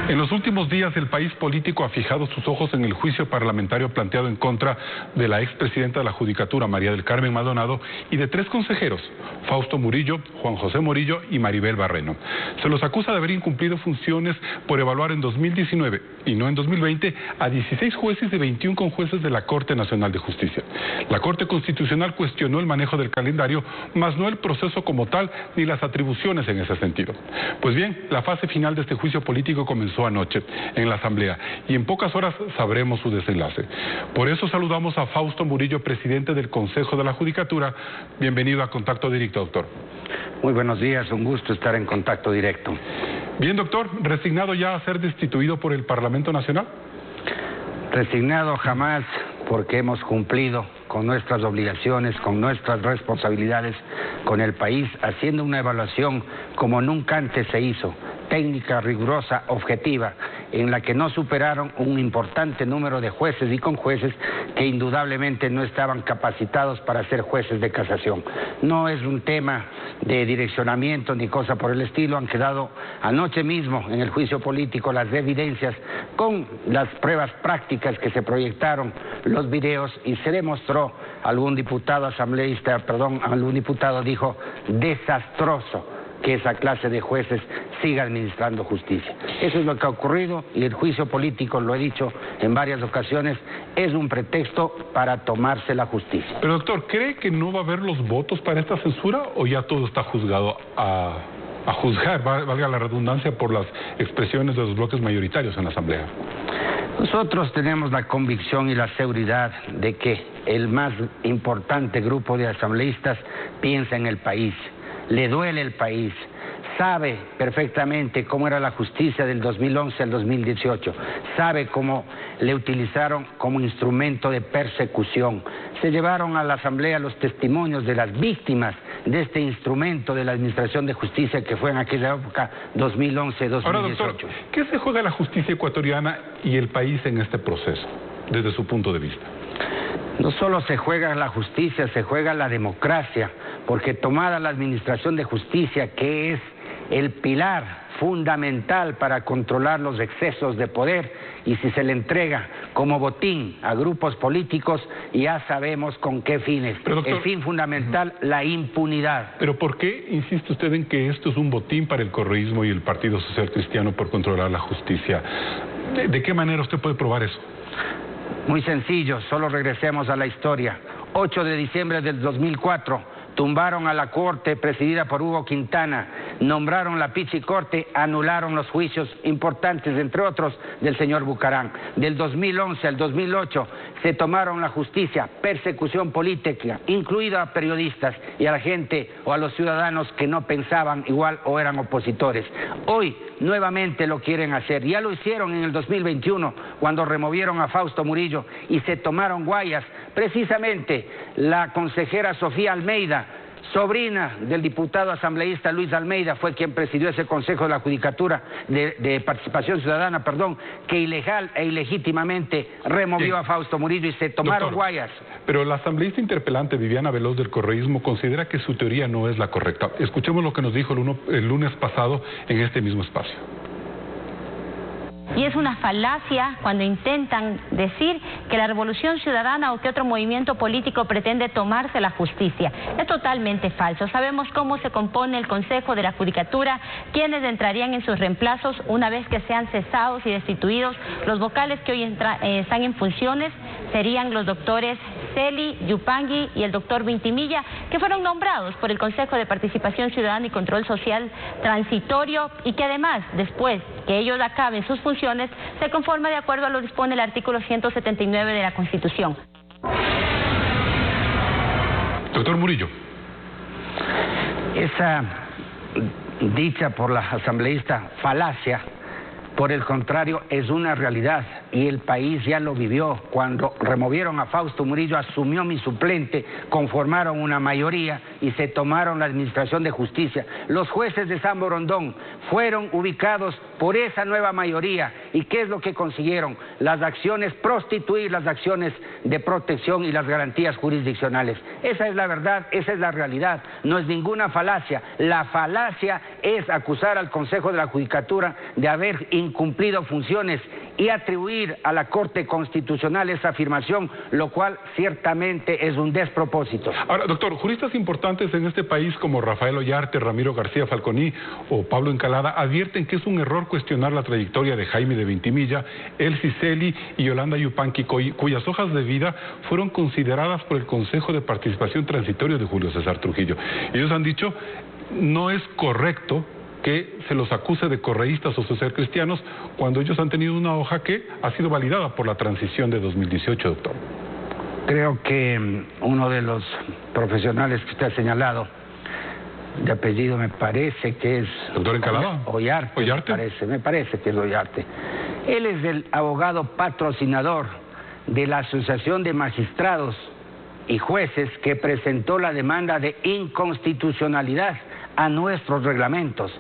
En los últimos días, el país político ha fijado sus ojos en el juicio parlamentario planteado en contra de la expresidenta de la Judicatura, María del Carmen Maldonado, y de 3 consejeros, Fausto Murillo, Juan José Murillo y Maribel Barreno. Se los acusa de haber incumplido funciones por evaluar en 2019 y no en 2020 a 16 jueces y 21 conjueces de la Corte Nacional de Justicia. La Corte Constitucional cuestionó el manejo del calendario, mas no el proceso como tal ni las atribuciones en ese sentido. Pues bien, la fase final de este juicio político comenzó anoche en la Asamblea y en pocas horas sabremos su desenlace. Por eso saludamos a Fausto Murillo, presidente del Consejo de la Judicatura. Bienvenido a Contacto Directo, doctor. Muy buenos días, un gusto estar en Contacto Directo. Bien, doctor, ¿resignado ya a ser destituido por el Parlamento Nacional? Resignado jamás, porque hemos cumplido con nuestras obligaciones, con nuestras responsabilidades con el país, haciendo una evaluación como nunca antes se hizo, técnica, rigurosa, objetiva, en la que no superaron un importante número de jueces y conjueces que indudablemente no estaban capacitados para ser jueces de casación. No es un tema de direccionamiento ni cosa por el estilo, han quedado anoche mismo en el juicio político las evidencias con las pruebas prácticas que se proyectaron, los videos, y se demostró, algún diputado dijo, desastroso que esa clase de jueces siga administrando justicia. Eso es lo que ha ocurrido y el juicio político, lo he dicho en varias ocasiones, es un pretexto para tomarse la justicia. Pero doctor, ¿cree que no va a haber los votos para esta censura o ya todo está juzgado a juzgar, valga la redundancia, por las expresiones de los bloques mayoritarios en la Asamblea? Nosotros tenemos la convicción y la seguridad de que el más importante grupo de asambleístas piensa en el país, le duele el país, sabe perfectamente cómo era la justicia del 2011 al 2018, sabe cómo le utilizaron como instrumento de persecución. Se llevaron a la Asamblea los testimonios de las víctimas de este instrumento de la Administración de Justicia que fue en aquella época 2011-2018. Ahora, doctor, ¿qué se juega la justicia ecuatoriana y el país en este proceso, desde su punto de vista? No solo se juega la justicia, se juega la democracia, porque tomada la Administración de Justicia, que es el pilar fundamental para controlar los excesos de poder, y si se le entrega como botín a grupos políticos, ya sabemos con qué fines. Pero, doctor, el fin fundamental, la impunidad. Pero ¿por qué insiste usted en que esto es un botín para el correísmo y el Partido Social Cristiano por controlar la justicia? ¿De qué manera usted puede probar eso? Muy sencillo, solo regresemos a la historia. 8 de diciembre del 2004, tumbaron a la Corte presidida por Hugo Quintana, nombraron la Pichicorte, anularon los juicios importantes, entre otros, del señor Bucarán. Del 2011 al 2008 se tomaron la justicia, persecución política, incluida a periodistas y a la gente o a los ciudadanos que no pensaban igual o eran opositores. Hoy nuevamente lo quieren hacer, ya lo hicieron en el 2021 cuando removieron a Fausto Murillo y se tomaron Guayas. Precisamente la consejera Sofía Almeida, sobrina del diputado asambleísta Luis Almeida, fue quien presidió ese Consejo de la Judicatura de Participación Ciudadana, que ilegal e ilegítimamente removió a Fausto Murillo y se tomaron Guayas. Pero la asambleísta interpelante Viviana Veloz del correísmo considera que su teoría no es la correcta. Escuchemos lo que nos dijo el lunes pasado en este mismo espacio. Y es una falacia cuando intentan decir que la Revolución Ciudadana o que otro movimiento político pretende tomarse la justicia. Es totalmente falso. Sabemos cómo se compone el Consejo de la Judicatura, quiénes entrarían en sus reemplazos una vez que sean cesados y destituidos. Los vocales que hoy están en funciones serían los doctores Celi, Yupangui y el doctor Vintimilla, que fueron nombrados por el Consejo de Participación Ciudadana y Control Social transitorio, y que además, después que ellos acaben sus funciones, se conforma de acuerdo a lo que dispone el artículo 179 de la Constitución. Doctor Murillo. Esa dicha por la asambleísta falacia, por el contrario, es una realidad y el país ya lo vivió. Cuando removieron a Fausto Murillo, asumió mi suplente, conformaron una mayoría y se tomaron la Administración de Justicia. Los jueces de San Borondón fueron ubicados por esa nueva mayoría. ¿Y qué es lo que consiguieron? Las acciones, prostituir las acciones de protección y las garantías jurisdiccionales. Esa es la verdad, esa es la realidad, no es ninguna falacia. La falacia es acusar al Consejo de la Judicatura de haber incumplido funciones y atribuir a la Corte Constitucional esa afirmación, lo cual ciertamente es un despropósito. Ahora, doctor, juristas importantes en este país como Rafael Ollarte, Ramiro García Falconi o Pablo Encalada advierten que es un error cuestionar la trayectoria de Jaime de Ventimilla, Elsie Celi y Yolanda Yupanqui, cuyas hojas de vida fueron consideradas por el Consejo de Participación Transitorio de Julio César Trujillo. Ellos han dicho, no es correcto que se los acuse de correístas o socialcristianos cuando ellos han tenido una hoja que ha sido validada por la transición de 2018, doctor. Creo que uno de los profesionales que usted ha señalado, de apellido me parece que es... ¿Doctor Encalada? Ollarte. Me parece que es Ollarte. Él es el abogado patrocinador de la Asociación de Magistrados y Jueces que presentó la demanda de inconstitucionalidad a nuestros reglamentos.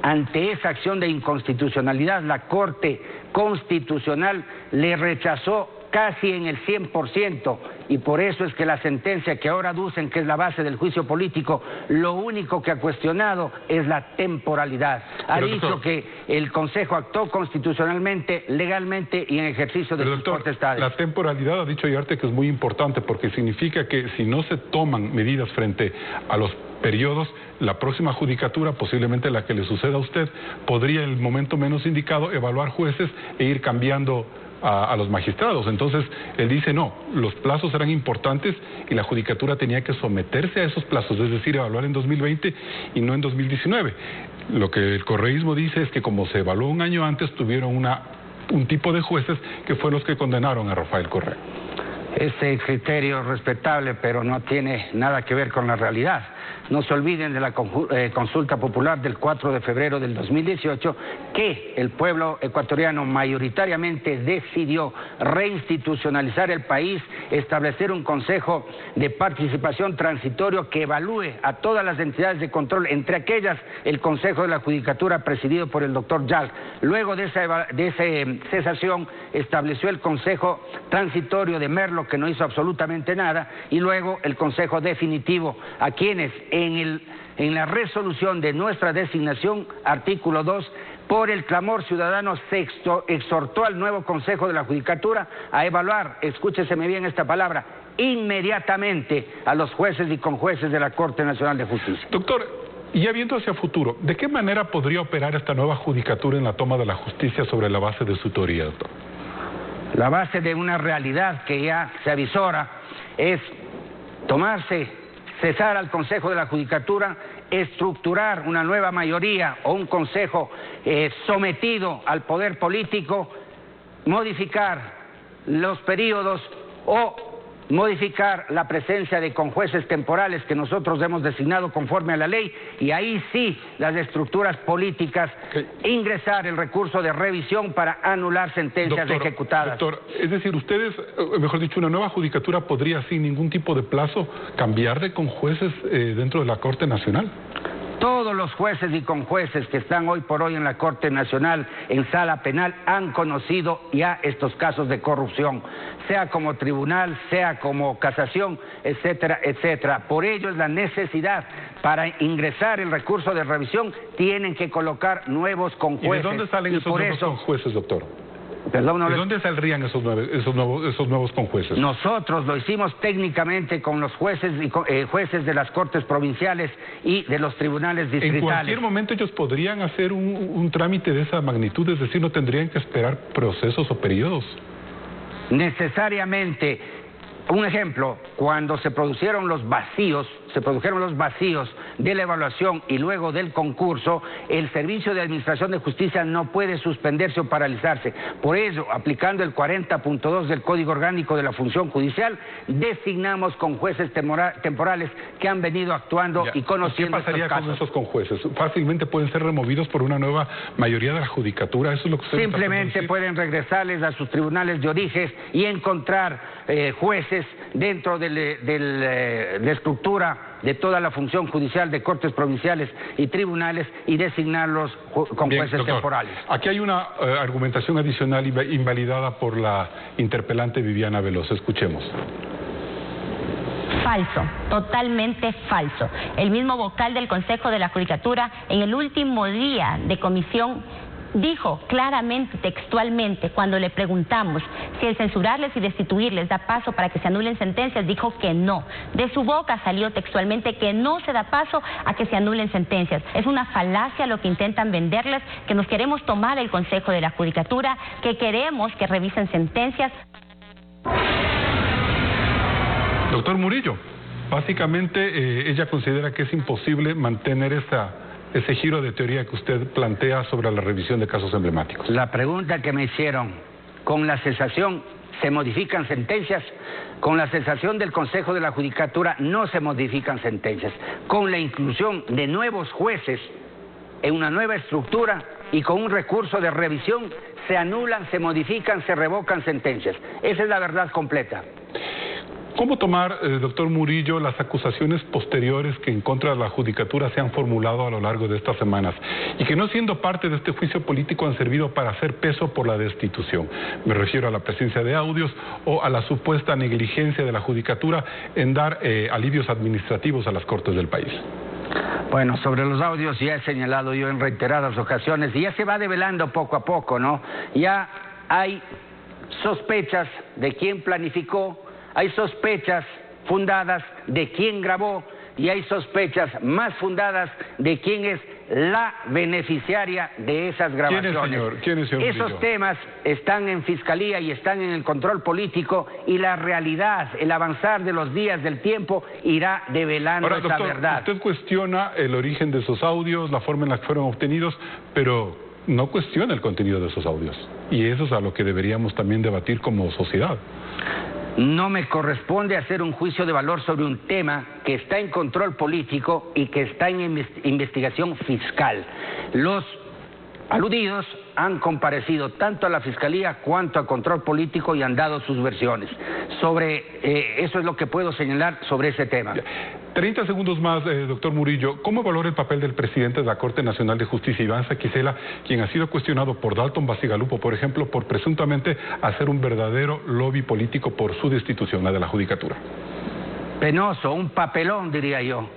Ante esa acción de inconstitucionalidad, la Corte Constitucional le rechazó casi en el 100%, y por eso es que la sentencia que ahora aducen que es la base del juicio político, lo único que ha cuestionado es la temporalidad. Ha dicho que el Consejo actuó constitucionalmente, legalmente y en ejercicio de sus potestades. La temporalidad, ha dicho Ollarte, que es muy importante porque significa que si no se toman medidas frente a los periodos, la próxima judicatura, posiblemente la que le suceda a usted, podría en el momento menos indicado evaluar jueces e ir cambiando a los magistrados. Entonces, él dice, no, los plazos eran importantes y la judicatura tenía que someterse a esos plazos, es decir, evaluar en 2020 y no en 2019. Lo que el correísmo dice es que como se evaluó un año antes, tuvieron un tipo de jueces que fueron los que condenaron a Rafael Correa. Ese criterio es respetable, pero no tiene nada que ver con la realidad. No se olviden de la consulta popular del 4 de febrero del 2018, que el pueblo ecuatoriano mayoritariamente decidió reinstitucionalizar el país, establecer un consejo de participación transitorio que evalúe a todas las entidades de control, entre aquellas el Consejo de la Judicatura presidido por el doctor Yal. Luego de esa cesación estableció el Consejo Transitorio de Merlo, que no hizo absolutamente nada, y luego el Consejo Definitivo, a quienes en la resolución de nuestra designación, artículo 2, por el clamor ciudadano se exhortó al nuevo Consejo de la Judicatura a evaluar, escúcheseme bien esta palabra, inmediatamente a los jueces y conjueces de la Corte Nacional de Justicia. Doctor, y ya viendo hacia futuro, ¿de qué manera podría operar esta nueva judicatura en la toma de la justicia sobre la base de su teoría, doctor? La base de una realidad que ya se avisora es cesar al Consejo de la Judicatura, estructurar una nueva mayoría o un consejo sometido al poder político, modificar los periodos o modificar la presencia de conjueces temporales que nosotros hemos designado conforme a la ley, y ahí sí las estructuras políticas ingresar el recurso de revisión para anular sentencias ejecutadas. Doctor, es decir, ustedes, mejor dicho, una nueva judicatura podría sin ningún tipo de plazo cambiar de conjueces dentro de la Corte Nacional. Todos los jueces y conjueces que están hoy por hoy en la Corte Nacional, en sala penal, han conocido ya estos casos de corrupción, sea como tribunal, sea como casación, etcétera, etcétera. Por ello es la necesidad, para ingresar el recurso de revisión, tienen que colocar nuevos conjueces. ¿Y de dónde salen esos nuevos conjueces, doctor? Perdón, ¿De dónde saldrían esos nuevos conjueces? Nosotros lo hicimos técnicamente con los jueces de las Cortes Provinciales y de los tribunales distritales. En cualquier momento ellos podrían hacer un trámite de esa magnitud, es decir, no tendrían que esperar procesos o periodos. Necesariamente. Un ejemplo, cuando se produjeron los vacíos de la evaluación y luego del concurso, el Servicio de Administración de Justicia no puede suspenderse o paralizarse. Por ello, aplicando el 40.2 del Código Orgánico de la Función Judicial, designamos conjueces temporales que han venido actuando y conociendo estos casos. ¿Qué pasaría con esos conjueces? ¿Fácilmente pueden ser removidos por una nueva mayoría de la Judicatura? ¿Eso es lo que usted simplemente pueden regresarles a sus tribunales de origen y encontrar jueces dentro de la estructura de toda la función judicial de cortes provinciales y tribunales y designarlos con jueces doctor, temporales. Aquí hay una argumentación adicional invalidada por la interpelante Viviana Veloz. Escuchemos. Falso, totalmente falso. El mismo vocal del Consejo de la Judicatura en el último día de comisión dijo claramente, textualmente, cuando le preguntamos si el censurarles y destituirles da paso para que se anulen sentencias, dijo que no. De su boca salió textualmente que no se da paso a que se anulen sentencias. Es una falacia lo que intentan venderles, que nos queremos tomar el Consejo de la Judicatura, que queremos que revisen sentencias. Doctor Murillo, básicamente ella considera que es imposible mantener ese giro de teoría que usted plantea sobre la revisión de casos emblemáticos. La pregunta que me hicieron, ¿con la cesación se modifican sentencias? Con la cesación del Consejo de la Judicatura no se modifican sentencias. Con la inclusión de nuevos jueces en una nueva estructura y con un recurso de revisión se anulan, se modifican, se revocan sentencias. Esa es la verdad completa. ¿Cómo tomar, doctor Murillo, las acusaciones posteriores que en contra de la Judicatura se han formulado a lo largo de estas semanas y que no siendo parte de este juicio político han servido para hacer peso por la destitución? Me refiero a la presencia de audios o a la supuesta negligencia de la Judicatura en dar alivios administrativos a las Cortes del país. Bueno, sobre los audios ya he señalado yo en reiteradas ocasiones y ya se va develando poco a poco, ¿no? Ya hay sospechas de quién planificó, hay sospechas fundadas de quién grabó y hay sospechas más fundadas de quién es la beneficiaria de esas grabaciones. ¿Quién es, señor Esos Murillo? temas están en Fiscalía y están en el control político y la realidad, el avanzar de los días del tiempo irá develando esa doctor, verdad. Usted cuestiona el origen de esos audios, la forma en la que fueron obtenidos, pero no cuestiona el contenido de esos audios. Y eso es a lo que deberíamos también debatir como sociedad. No me corresponde hacer un juicio de valor sobre un tema que está en control político y que está en investigación fiscal. Los aludidos han comparecido tanto a la Fiscalía cuanto a control político y han dado sus versiones. Eso es lo que puedo señalar sobre ese tema. 30 segundos más, doctor Murillo. ¿Cómo valora el papel del presidente de la Corte Nacional de Justicia, Iván Saquicela, quien ha sido cuestionado por Dalton Bacigalupo, por ejemplo, por presuntamente hacer un verdadero lobby político por su destitución, la de la Judicatura? Penoso, un papelón, diría yo.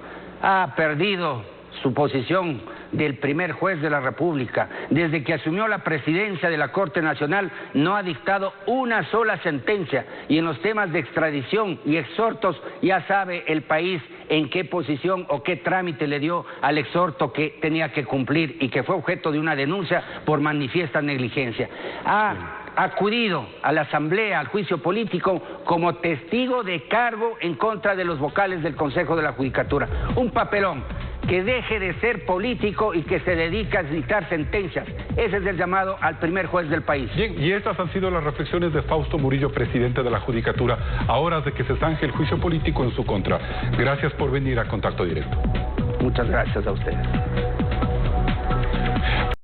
Ha perdido su posición del primer juez de la República. Desde que asumió la presidencia de la Corte Nacional no ha dictado una sola sentencia y en los temas de extradición y exhortos ya sabe el país en qué posición o qué trámite le dio al exhorto que tenía que cumplir y que fue objeto de una denuncia por manifiesta negligencia. Ha acudido a la Asamblea, al juicio político, como testigo de cargo en contra de los vocales del Consejo de la Judicatura. Un papelón. Que deje de ser político y que se dedique a dictar sentencias. Ese es el llamado al primer juez del país. Bien, y estas han sido las reflexiones de Fausto Murillo, presidente de la Judicatura, a horas de que se zanje el juicio político en su contra. Gracias por venir a Contacto Directo. Muchas gracias a ustedes.